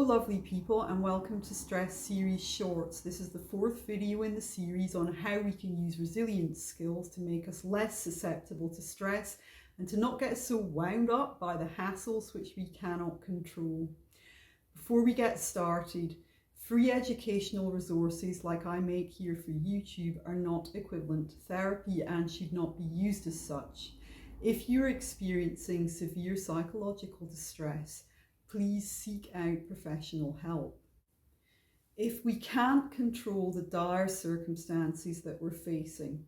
lovely people, and welcome to Stress Series Shorts. This is the fourth video in the series on how we can use resilience skills to make us less susceptible to stress and to not get so wound up by the hassles which we cannot control. Before we get started, free educational resources like I make here for YouTube are not equivalent to therapy and should not be used as such. If you're experiencing severe psychological distress, please seek out professional help. If we can't control the dire circumstances that we're facing,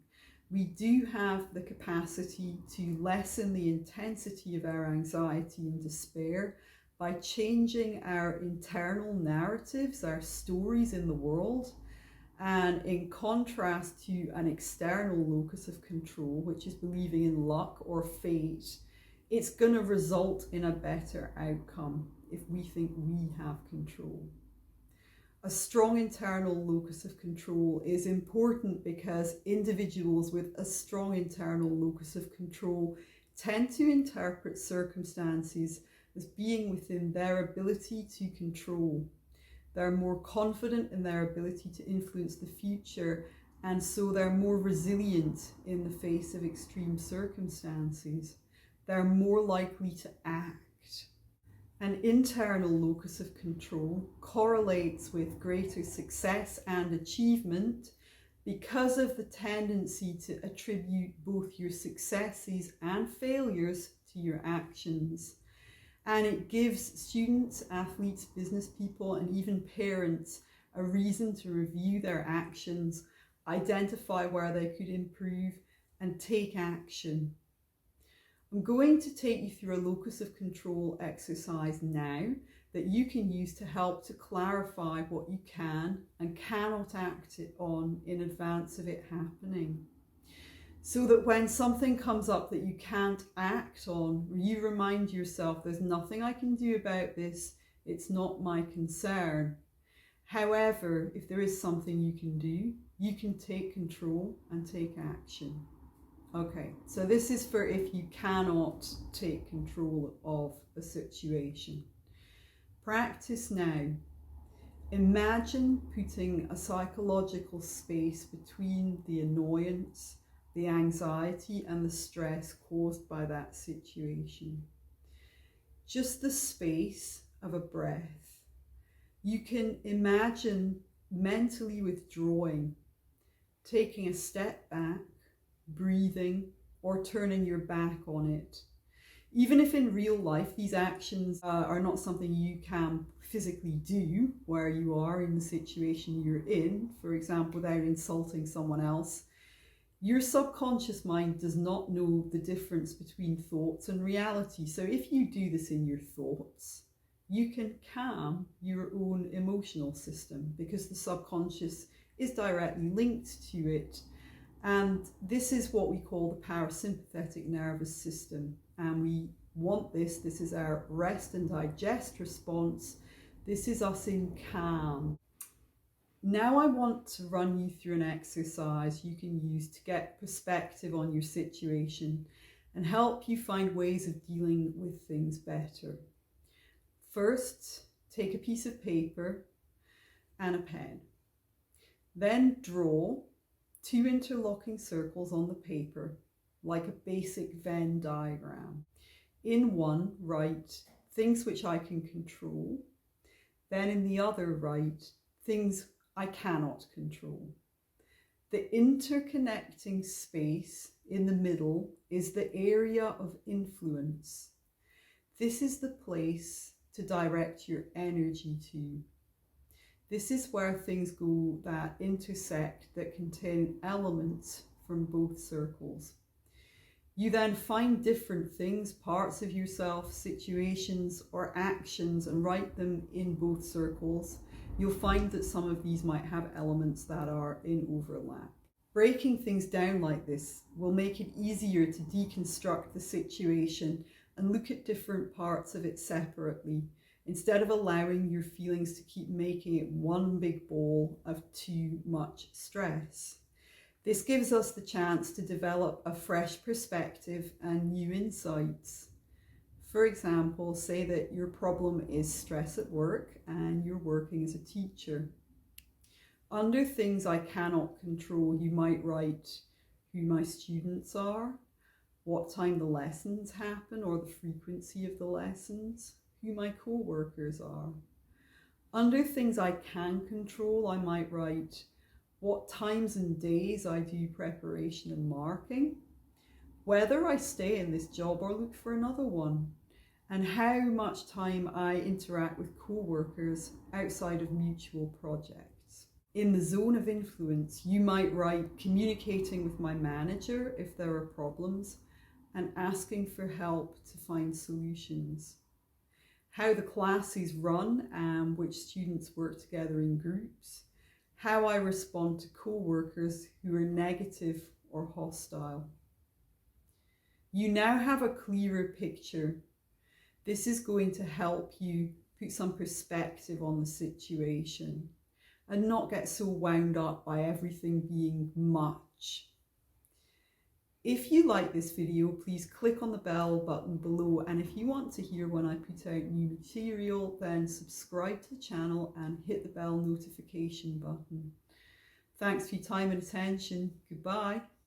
we do have the capacity to lessen the intensity of our anxiety and despair by changing our internal narratives, our stories in the world, and in contrast to an external locus of control, which is believing in luck or fate, it's going to result in a better outcome if we think we have control. A strong internal locus of control is important because individuals with a strong internal locus of control tend to interpret circumstances as being within their ability to control. They're more confident in their ability to influence the future, and so they're more resilient in the face of extreme circumstances. They're more likely to act. An internal locus of control correlates with greater success and achievement because of the tendency to attribute both your successes and failures to your actions. And it gives students, athletes, business people, and even parents a reason to review their actions, identify where they could improve, and take action. I'm going to take you through a locus of control exercise now that you can use to help to clarify what you can and cannot act on in advance of it happening. So that when something comes up that you can't act on, you remind yourself, there's nothing I can do about this, it's not my concern. However, if there is something you can do, you can take control and take action. Okay, so this is for if you cannot take control of a situation. Practice now. Imagine putting a psychological space between the annoyance, the anxiety, and the stress caused by that situation. Just the space of a breath. You can imagine mentally withdrawing, taking a step back, breathing, or turning your back on it. Even if in real life these actions are not something you can physically do where you are in the situation you're in, for example, without insulting someone else, your subconscious mind does not know the difference between thoughts and reality. So if you do this in your thoughts, you can calm your own emotional system because the subconscious is directly linked to it. And this is what we call the parasympathetic nervous system. And we want this. This is our rest and digest response. This is us in calm. Now I want to run you through an exercise you can use to get perspective on your situation and help you find ways of dealing with things better. First, take a piece of paper and a pen. Then draw 2 interlocking circles on the paper, like a basic Venn diagram. In one, write things which I can control. Then in the other, write things I cannot control. The interconnecting space in the middle is the area of influence. This is the place to direct your energy to. This is where things go that intersect, that contain elements from both circles. You then find different things, parts of yourself, situations, or actions, and write them in both circles. You'll find that some of these might have elements that are in overlap. Breaking things down like this will make it easier to deconstruct the situation and look at different parts of it separately, instead of allowing your feelings to keep making it one big ball of too much stress. This gives us the chance to develop a fresh perspective and new insights. For example, say that your problem is stress at work and you're working as a teacher. Under things I cannot control, you might write who my students are, what time the lessons happen or the frequency of the lessons, who my co-workers are. Under things I can control, I might write what times and days I do preparation and marking, whether I stay in this job or look for another one, and how much time I interact with co-workers outside of mutual projects. In the zone of influence, you might write communicating with my manager if there are problems and asking for help to find solutions. How the class is run and which students work together in groups. How I respond to co-workers who are negative or hostile. You now have a clearer picture. This is going to help you put some perspective on the situation and not get so wound up by everything being much. If you like this video, please click on the bell button below, and if you want to hear when I put out new material, then subscribe to the channel and hit the bell notification button. Thanks for your time and attention. Goodbye.